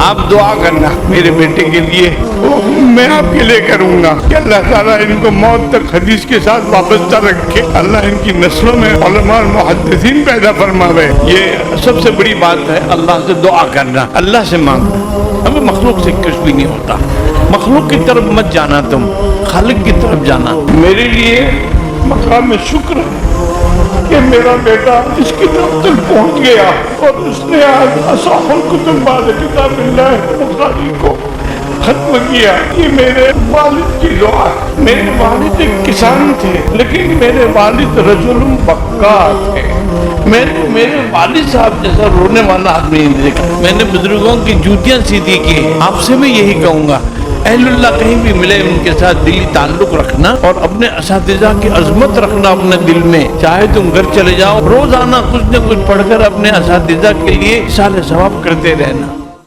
आप दुआ करना मेरे बेटे के लिए, मैं आपके लिए करूंगा कि अल्लाह ताला इनको मौत तक हदीस के साथ वाबस्ता रखे। अल्लाह इनकी नस्लों में उलमा और मुहद्दिसीन पैदा फरमावे। ये सबसे बड़ी बात है, अल्लाह से दुआ करना, अल्लाह से मांगो। हमें मखलूक से कुछ भी नहीं होता। मखलूक की तरफ मत जाना, तुम खालिक की तरफ जाना। मेरे लिए मकाम में शुक्र है कि मेरा बेटा इसकी तरफ तक पहुंच गया और उसने आज असाहुल कुतुब वाले किताबिल्लाह बुखारी को खत्म किया। ये मेरे वालिद की दुआ। मेरे वालिद एक किसान थे, लेकिन मेरे वालिद रजुलुम बक्का थे। मैंने मेरे वालिद साहब जैसा रोने वाला आदमी नहीं देखा। मैंने बुजुर्गों की जूतियां सीधी की। आपसे भी यही कहूँगा, अहलुल्लाह कहीं भी मिले उनके साथ दिली ताल्लुक रखना और अपने असातिज़ा की अजमत रखना अपने दिल में। चाहे तुम घर चले जाओ, रोजाना कुछ न कुछ पढ़कर अपने असातिज़ा के लिए साले सवाब करते रहना।